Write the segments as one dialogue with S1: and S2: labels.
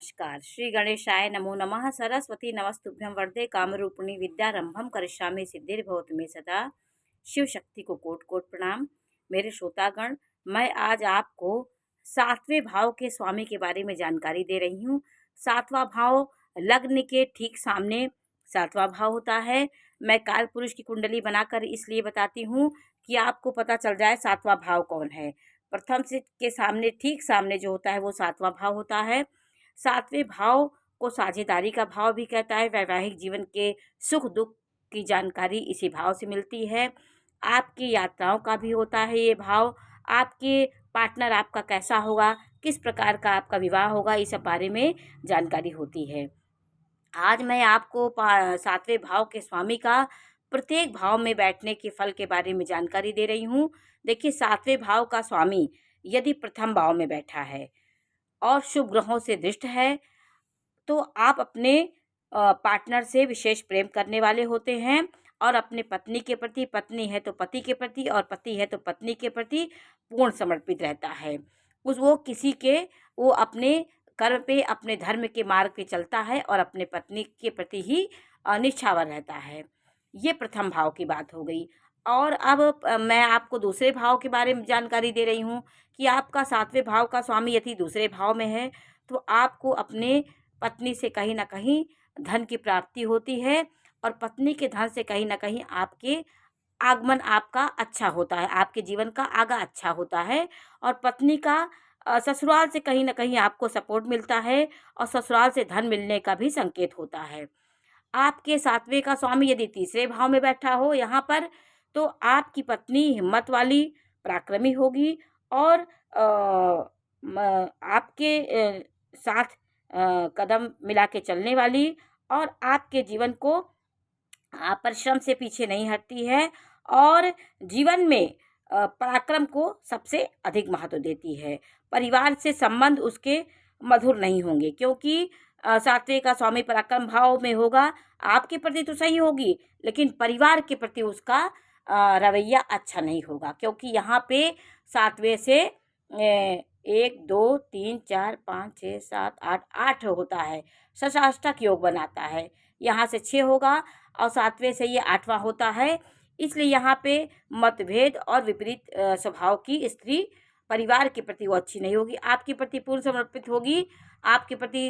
S1: नमस्कार। श्री गणेशाय नमो नमः। सरस्वती नमस्तुभ्यं वरदे कामरूपिणी विद्यारंभम करिष्यामि सिद्धिर्भवतु मे सदा। शिव शक्ति को कोट कोट प्रणाम। मेरे श्रोतागण, मैं आज आपको सातवें भाव के स्वामी के बारे में जानकारी दे रही हूँ। सातवां भाव लग्न के ठीक सामने सातवां भाव होता है। मैं काल पुरुष की कुंडली बनाकर इसलिए बताती हूँ कि आपको पता चल जाए सातवां भाव कौन है। प्रथम से के सामने ठीक सामने जो होता है वो सातवां भाव होता है। सातवें भाव को साझेदारी का भाव भी कहता है। वैवाहिक जीवन के सुख दुख की जानकारी इसी भाव से मिलती है। आपकी यात्राओं का भी होता है ये भाव। आपके पार्टनर आपका कैसा होगा, किस प्रकार का आपका विवाह होगा, इस सब बारे में जानकारी होती है। आज मैं आपको सातवें भाव के स्वामी का प्रत्येक भाव में बैठने के फल के बारे में जानकारी दे रही हूँ। देखिए, सातवें भाव का स्वामी यदि प्रथम भाव में बैठा है और शुभ ग्रहों से दृष्ट है तो आप अपने पार्टनर से विशेष प्रेम करने वाले होते हैं और अपने पत्नी के प्रति, पत्नी है तो पति के प्रति और पति है तो पत्नी के प्रति पूर्ण समर्पित रहता है। वो अपने कर्म पे, अपने धर्म के मार्ग पे चलता है और अपने पत्नी के प्रति ही निष्ठावर रहता है। ये प्रथम भाव की बात हो गई। और अब मैं आपको दूसरे भाव के बारे में जानकारी दे रही हूँ कि आपका सातवें भाव का स्वामी यदि दूसरे भाव में है तो आपको अपने पत्नी से कहीं ना कहीं धन की प्राप्ति होती है और पत्नी के धन से कहीं ना कहीं आपके आगमन आपका अच्छा होता है, आपके जीवन का आगा अच्छा होता है। और पत्नी का ससुराल से कहीं ना कहीं आपको सपोर्ट मिलता है और ससुराल से धन मिलने का भी संकेत होता है। आपके सातवें का स्वामी यदि तीसरे भाव में बैठा हो यहाँ पर तो आपकी पत्नी हिम्मत वाली, पराक्रमी होगी और आपके साथ कदम मिला के चलने वाली और आपके जीवन को परिश्रम से पीछे नहीं हटती है और जीवन में पराक्रम को सबसे अधिक महत्व देती है। परिवार से संबंध उसके मधुर नहीं होंगे क्योंकि सात्विक का स्वामी पराक्रम भाव में होगा। आपके प्रति तो सही होगी लेकिन परिवार के प्रति उसका रवैया अच्छा नहीं होगा क्योंकि यहाँ पे सातवें से 1 2 3 4 5 6 7 8 होता है। षष्ठाष्टक योग बनाता है। यहाँ से 6 होगा और सातवें से ये 8वां होता है। इसलिए यहाँ पे मतभेद और विपरीत स्वभाव की स्त्री परिवार के प्रति वो अच्छी नहीं होगी। आपके प्रति पूर्ण समर्पित होगी, आपके प्रति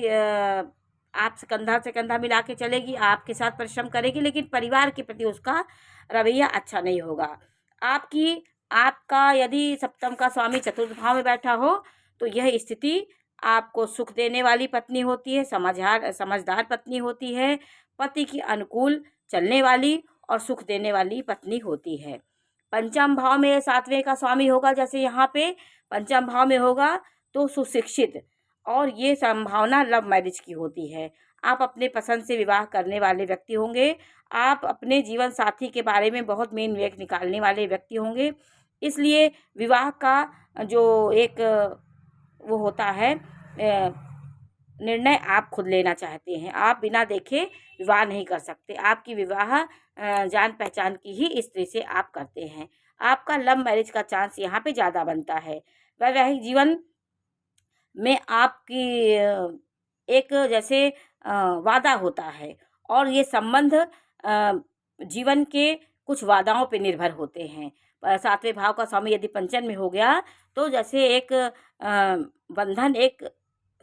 S1: आपसे कंधा से कंधा मिला के चलेगी, आपके साथ परिश्रम करेगी, लेकिन परिवार के प्रति उसका रवैया अच्छा नहीं होगा। आपका यदि सप्तम का स्वामी चतुर्थ भाव में बैठा हो तो यह स्थिति आपको सुख देने वाली पत्नी होती है, समझदार पत्नी होती है, पति की अनुकूल चलने वाली और सुख देने वाली पत्नी होती है। पंचम भाव में सातवें का स्वामी होगा, जैसे यहाँ पे पंचम भाव में होगा तो सुशिक्षित और ये संभावना लव मैरिज की होती है। आप अपने पसंद से विवाह करने वाले व्यक्ति होंगे। आप अपने जीवन साथी के बारे में बहुत मेन विवेक निकालने वाले व्यक्ति होंगे। इसलिए विवाह का जो एक वो होता है निर्णय आप खुद लेना चाहते हैं। आप बिना देखे विवाह नहीं कर सकते। आपकी विवाह जान पहचान की ही स्त्री से आप करते हैं। आपका लव मैरिज का चांस यहाँ पे ज़्यादा बनता है। वैवाहिक जीवन में आपकी एक जैसे वादा होता है और ये संबंध जीवन के कुछ वादाओं पे निर्भर होते हैं। सातवें भाव का स्वामी यदि पंचम में हो गया तो जैसे एक बंधन एक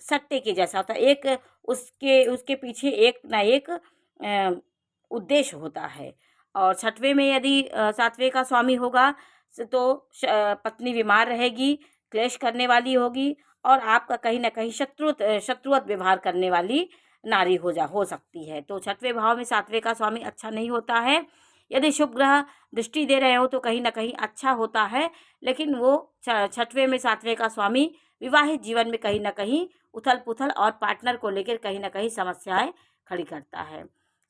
S1: सट्टे के जैसा होता है। एक उसके पीछे एक ना एक उद्देश्य होता है। और छठवें में यदि सातवें का स्वामी होगा तो पत्नी बीमार रहेगी, क्लेश करने वाली होगी और आपका कहीं ना कहीं शत्रुवत व्यवहार करने वाली नारी हो सकती है। तो छठवें भाव में सातवें का स्वामी अच्छा नहीं होता है। यदि शुभ ग्रह दृष्टि दे रहे हो तो कहीं ना कहीं अच्छा होता है, लेकिन वो छठवें में सातवें का स्वामी विवाहित जीवन में कहीं ना कहीं उथल पुथल और पार्टनर को लेकर कहीं ना कहीं समस्याएं खड़ी करता है।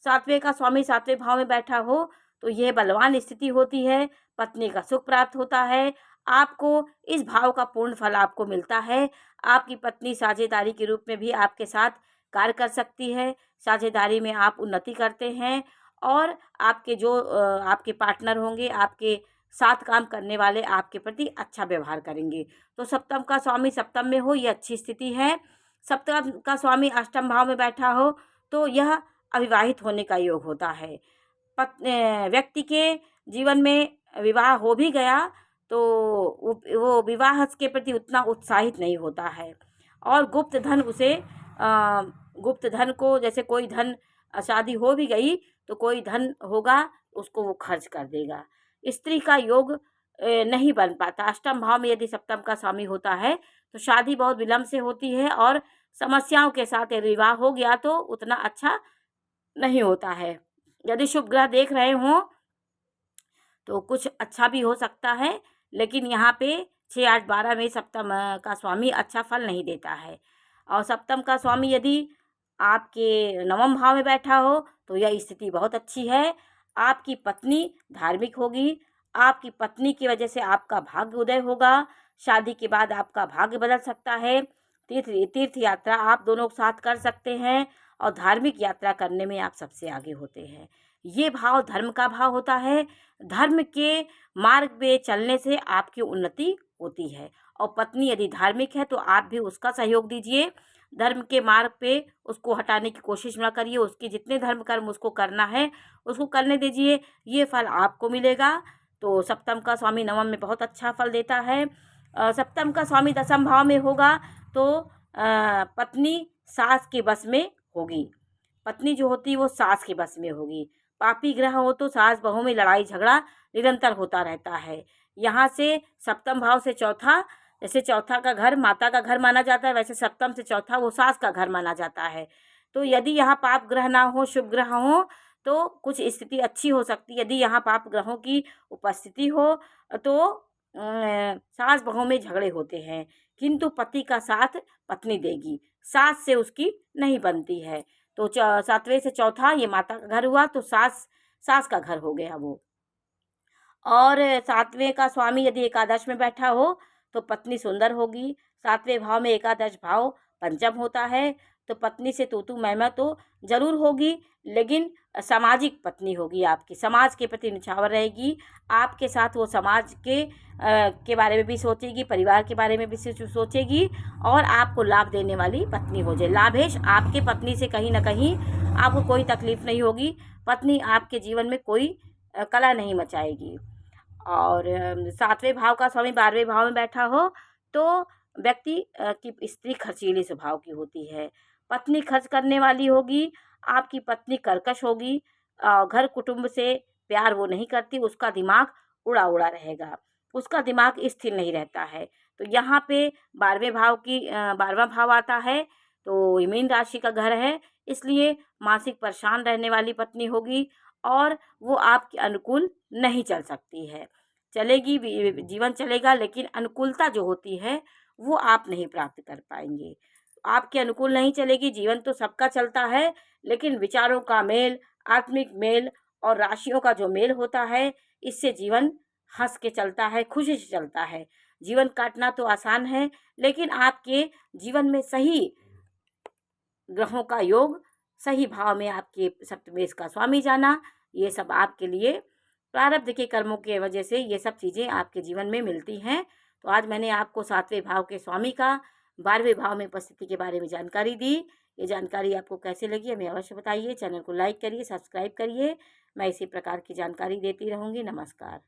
S1: सातवें का स्वामी सातवें भाव में बैठा हो तो यह बलवान स्थिति होती है। पत्नी का सुख प्राप्त होता है। आपको इस भाव का पूर्ण फल आपको मिलता है। आपकी पत्नी साझेदारी के रूप में भी आपके साथ कार्य कर सकती है। साझेदारी में आप उन्नति करते हैं और आपके पार्टनर होंगे, आपके साथ काम करने वाले आपके प्रति अच्छा व्यवहार करेंगे। तो सप्तम का स्वामी सप्तम में हो, ये अच्छी स्थिति है। सप्तम का स्वामी अष्टम भाव में बैठा हो तो यह अविवाहित होने का योग होता है। व्यक्ति के जीवन में विवाह हो भी गया तो वो विवाह के प्रति उतना उत्साहित नहीं होता है। और गुप्त धन उसे गुप्त धन को, जैसे कोई धन, शादी हो भी गई तो कोई धन होगा उसको वो खर्च कर देगा। स्त्री का योग नहीं बन पाता। अष्टम भाव में यदि सप्तम का स्वामी होता है तो शादी बहुत विलम्ब से होती है और समस्याओं के साथ यदि विवाह हो गया तो उतना अच्छा नहीं होता है। यदि शुभ ग्रह देख रहे हों तो कुछ अच्छा भी हो सकता है, लेकिन यहाँ पे 6, 8, 12 में सप्तम का स्वामी अच्छा फल नहीं देता है। और सप्तम का स्वामी यदि आपके नवम भाव में बैठा हो तो यह स्थिति बहुत अच्छी है। आपकी पत्नी धार्मिक होगी, आपकी पत्नी की वजह से आपका भाग्य उदय होगा, शादी के बाद आपका भाग्य बदल सकता है। तीर्थ यात्रा आप दोनों साथ कर सकते हैं और धार्मिक यात्रा करने में आप सबसे आगे होते हैं। ये भाव धर्म का भाव होता है। धर्म के मार्ग पे चलने से आपकी उन्नति होती है। और पत्नी यदि धार्मिक है तो आप भी उसका सहयोग दीजिए। धर्म के मार्ग पे उसको हटाने की कोशिश ना करिए। उसके जितने धर्म कर्म उसको करना है उसको करने दीजिए, ये फल आपको मिलेगा। तो सप्तम का स्वामी नवम में बहुत अच्छा फल देता है। सप्तम का स्वामी दसम भाव में होगा तो पत्नी सास के बस में होगी। पत्नी जो होती है वो सास के बस में होगी। पापी ग्रह हो तो सास बहू में लड़ाई झगड़ा निरंतर होता रहता है। यहाँ से सप्तम भाव से चौथा, जैसे चौथा का घर माता का घर माना जाता है, वैसे सप्तम से चौथा वो सास का घर माना जाता है। तो यदि यहाँ पाप ग्रह ना हो, शुभ ग्रह हो तो कुछ स्थिति अच्छी हो सकती है। यदि यहाँ पाप ग्रहों की उपस्थिति हो तो सास बहू में झगड़े होते हैं, किंतु पति का साथ पत्नी देगी, सास से उसकी नहीं बनती है। तो 7वें से चौथा ये माता का घर हुआ तो सास का घर हो गया वो। और 7वें का स्वामी यदि एकादश में बैठा हो तो पत्नी सुंदर होगी। 7वें भाव में एकादश भाव पंचम होता है तो पत्नी से तू मैं तो जरूर होगी, लेकिन सामाजिक पत्नी होगी, आपकी समाज के प्रति निछावर रहेगी। आपके साथ वो समाज के बारे में भी सोचेगी, परिवार के बारे में भी सोचेगी और आपको लाभ देने वाली पत्नी हो जाए। लाभेश आपके पत्नी से कहीं ना कहीं आपको कोई तकलीफ नहीं होगी। पत्नी आपके जीवन में कोई कला नहीं मचाएगी। और 7वें भाव का स्वामी 12वें भाव में बैठा हो तो व्यक्ति की स्त्री खर्चीली स्वभाव की होती है। पत्नी खर्च करने वाली होगी, आपकी पत्नी कर्कश होगी, घर कुटुंब से प्यार वो नहीं करती, उसका दिमाग उड़ा उड़ा रहेगा, उसका दिमाग स्थिर नहीं रहता है। तो यहाँ पे 12वां भाव आता है तो मीन राशि का घर है, इसलिए मानसिक परेशान रहने वाली पत्नी होगी और वो आपके अनुकूल नहीं चल सकती है। चलेगी भी, जीवन चलेगा, लेकिन अनुकूलता जो होती है वो आप नहीं प्राप्त कर पाएंगे। आपके अनुकूल नहीं चलेगी। जीवन तो सबका चलता है, लेकिन विचारों का मेल, आत्मिक मेल और राशियों का जो मेल होता है, इससे जीवन हंस के चलता है, खुशी से चलता है। जीवन काटना तो आसान है, लेकिन आपके जीवन में सही ग्रहों का योग, सही भाव में आपके सप्तमेश का स्वामी जाना, ये सब आपके लिए प्रारब्ध के कर्मों की वजह से ये सब चीज़ें आपके जीवन में मिलती हैं। तो आज मैंने आपको 7वें भाव के स्वामी का 12वें भाव में उपस्थिति के बारे में जानकारी दी। ये जानकारी आपको कैसे लगी हमें अवश्य बताइए। चैनल को लाइक करिए, सब्सक्राइब करिए। मैं इसी प्रकार की जानकारी देती रहूँगी। नमस्कार।